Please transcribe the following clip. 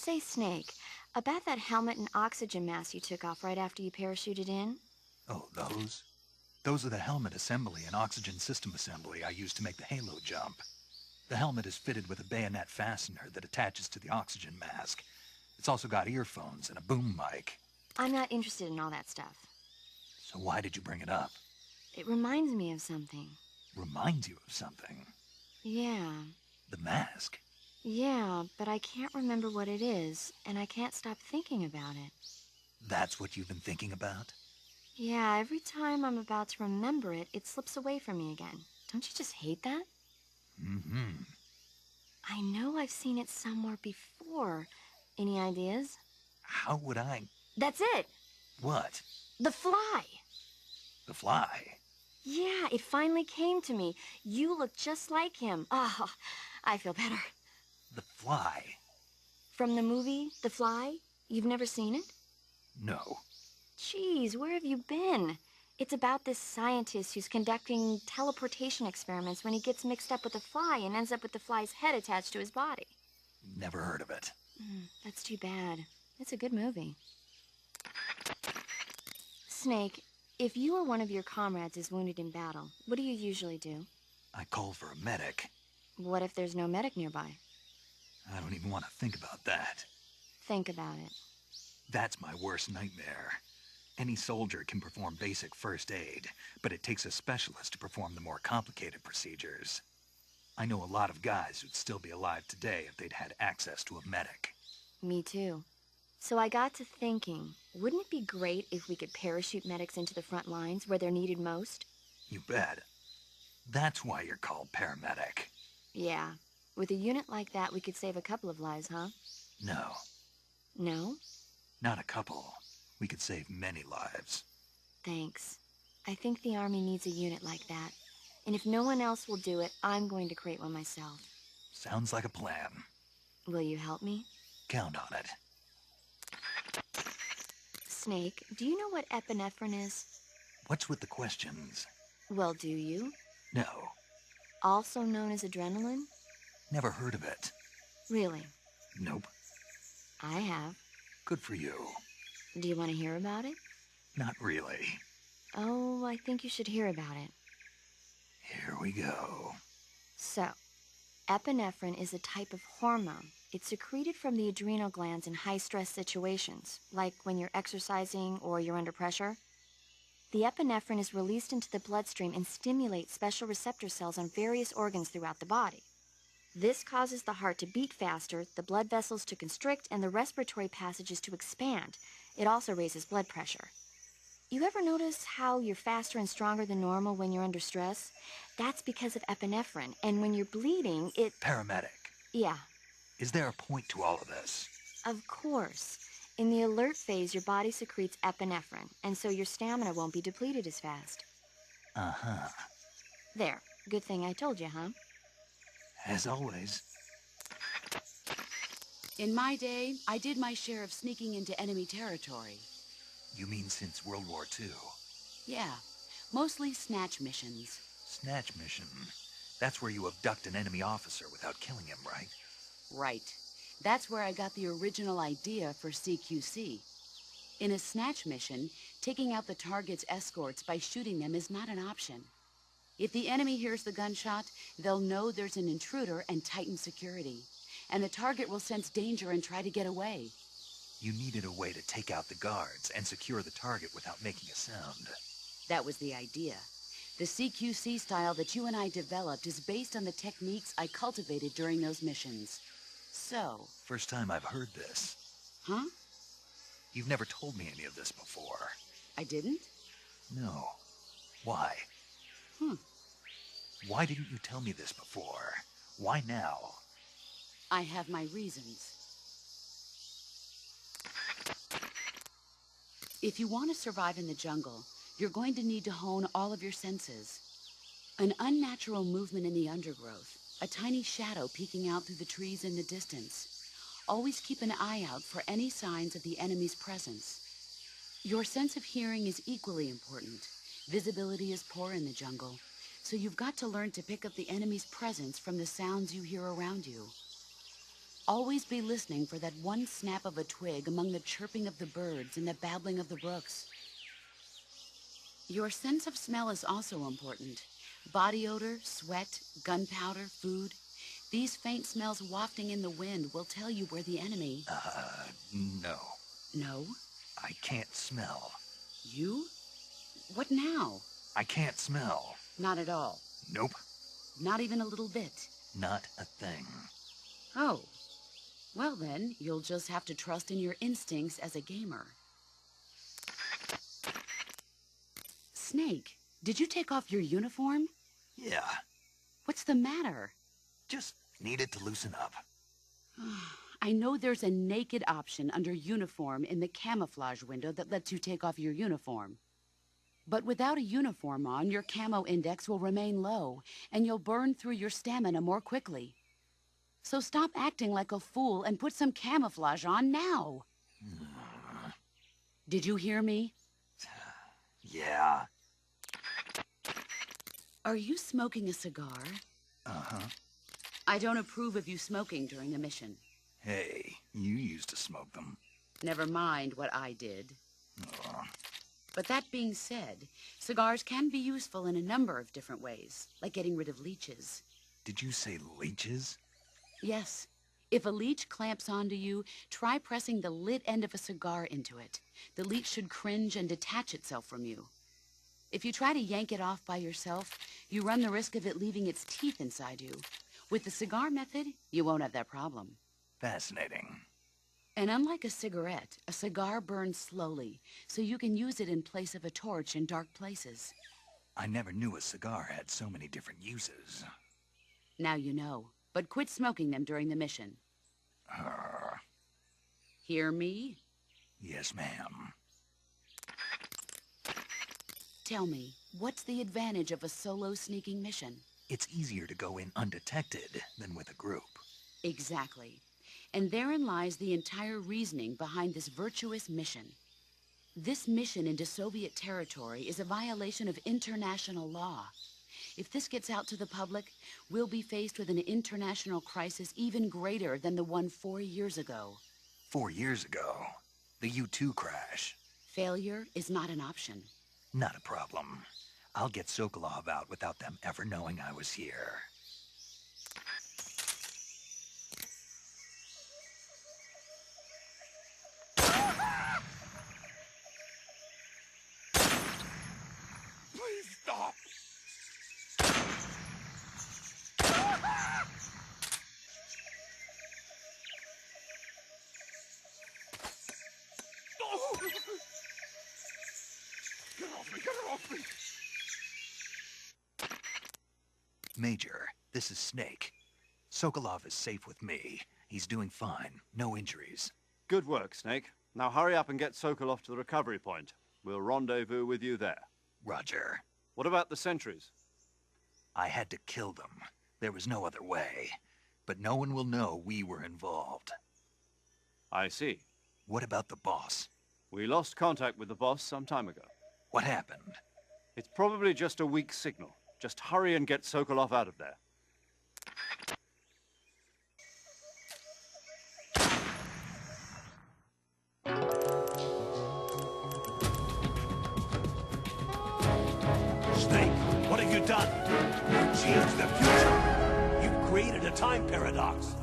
Say, Snake, about that helmet and oxygen mask you took off right after you parachuted in? Oh, those? Those are the helmet assembly and oxygen system assembly I used to make the halo jump. The helmet is fitted with a bayonet fastener that attaches to the oxygen mask. It's also got earphones and a boom mic. I'm not interested in all that stuff. So why did you bring it up? It reminds me of something. Reminds you of something? Yeah. The mask? Yeah, but I can't remember what it is, and I can't stop thinking about it. That's what you've been thinking about? Yeah, every time I'm about to remember it, it slips away from me again. Don't you just hate that? Mm-hmm. I know I've seen it somewhere before. Any ideas? How would I... That's it! What? The fly! The fly? Yeah, it finally came to me. You look just like him. Oh, I feel better. The fly? From the movie, The Fly? You've never seen it? No. Geez, where have you been? It's about this scientist who's conducting teleportation experiments when he gets mixed up with a fly and ends up with the fly's head attached to his body. Never heard of it. That's too bad. It's a good movie. Snake, if you or one of your comrades is wounded in battle, what do you usually do? I call for a medic. What if there's no medic nearby? I don't even want to think about that. Think about it. That's my worst nightmare. Any soldier can perform basic first aid, but it takes a specialist to perform the more complicated procedures. I know a lot of guys who'd still be alive today if they'd had access to a medic. Me too. So I got to thinking, wouldn't it be great if we could parachute medics into the front lines where they're needed most? You bet. That's why you're called Paramedic. Yeah. With a unit like that, we could save a couple of lives, huh? No. No? Not a couple. We could save many lives. Thanks. I think the Army needs a unit like that. And if no one else will do it, I'm going to create one myself. Sounds like a plan. Will you help me? Count on it. Snake, do you know what epinephrine is? What's with the questions? Well, do you? No. Also known as adrenaline? Never heard of it. Really? Nope. I have. Good for you. Do you want to hear about it? Not really. Oh, I think you should hear about it. Here we go. So, epinephrine is a type of hormone. It's secreted from the adrenal glands in high-stress situations, like when you're exercising or you're under pressure. The epinephrine is released into the bloodstream and stimulates special receptor cells on various organs throughout the body. This causes the heart to beat faster, the blood vessels to constrict, and the respiratory passages to expand. It also raises blood pressure. You ever notice how you're faster and stronger than normal when you're under stress? That's because of epinephrine, and when you're bleeding, it... Paramedic. Yeah. Is there a point to all of this? Of course. In the alert phase, your body secretes epinephrine, and so your stamina won't be depleted as fast. Uh-huh. There. Good thing I told you, huh? As always. In my day, I did my share of sneaking into enemy territory. You mean since World War II? Yeah, mostly snatch missions. Snatch mission. That's where you abduct an enemy officer without killing him, right? Right. That's where I got the original idea for CQC. In a snatch mission, taking out the target's escorts by shooting them is not an option. If the enemy hears the gunshot, they'll know there's an intruder and tighten security. And the target will sense danger and try to get away. You needed a way to take out the guards and secure the target without making a sound. That was the idea. The CQC style that you and I developed is based on the techniques I cultivated during those missions. So... First time I've heard this. Huh? You've never told me any of this before. I didn't? No. Why? Why didn't you tell me this before? Why now? I have my reasons. If you want to survive in the jungle, you're going to need to hone all of your senses. An unnatural movement in the undergrowth, a tiny shadow peeking out through the trees in the distance. Always keep an eye out for any signs of the enemy's presence. Your sense of hearing is equally important. Visibility is poor in the jungle, so you've got to learn to pick up the enemy's presence from the sounds you hear around you. Always be listening for that one snap of a twig among the chirping of the birds and the babbling of the brooks. Your sense of smell is also important. Body odor, sweat, gunpowder, food. These faint smells wafting in the wind will tell you where the enemy... No. No? I can't smell. You? What now? I can't smell. Not at all. Nope. Not even a little bit. Not a thing. Oh. Well then, you'll just have to trust in your instincts as a gamer. Snake, did you take off your uniform? Yeah. What's the matter? Just needed to loosen up. I know there's a naked option under uniform in the camouflage window that lets you take off your uniform. But without a uniform on, your camo index will remain low, and you'll burn through your stamina more quickly. So stop acting like a fool and put some camouflage on now. Did you hear me? Yeah. Are you smoking a cigar? Uh-huh. I don't approve of you smoking during the mission. Hey, you used to smoke them. Never mind what I did. But that being said, cigars can be useful in a number of different ways, like getting rid of leeches. Did you say leeches? Yes. If a leech clamps onto you, try pressing the lit end of a cigar into it. The leech should cringe and detach itself from you. If you try to yank it off by yourself, you run the risk of it leaving its teeth inside you. With the cigar method, you won't have that problem. Fascinating. And unlike a cigarette, a cigar burns slowly, so you can use it in place of a torch in dark places. I never knew a cigar had so many different uses. Now you know, but quit smoking them during the mission. Hear me? Yes, ma'am. Tell me, what's the advantage of a solo sneaking mission? It's easier to go in undetected than with a group. Exactly. And therein lies the entire reasoning behind this virtuous mission. This mission into Soviet territory is a violation of international law. If this gets out to the public, we'll be faced with an international crisis even greater than the one 4 years ago. 4 years ago, the U-2 crash. Failure is not an option. Not a problem. I'll get Sokolov out without them ever knowing I was here. Please stop! Get off me! Get her off me! Major, this is Snake. Sokolov is safe with me. He's doing fine. No injuries. Good work, Snake. Now hurry up and get Sokolov to the recovery point. We'll rendezvous with you there. Roger. What about the sentries? I had to kill them. There was no other way. But no one will know we were involved. I see. What about the boss? We lost contact with the boss some time ago. What happened? It's probably just a weak signal. Just hurry and get Sokolov out of there. Snake, what have you done? You changed the future. You've created a time paradox.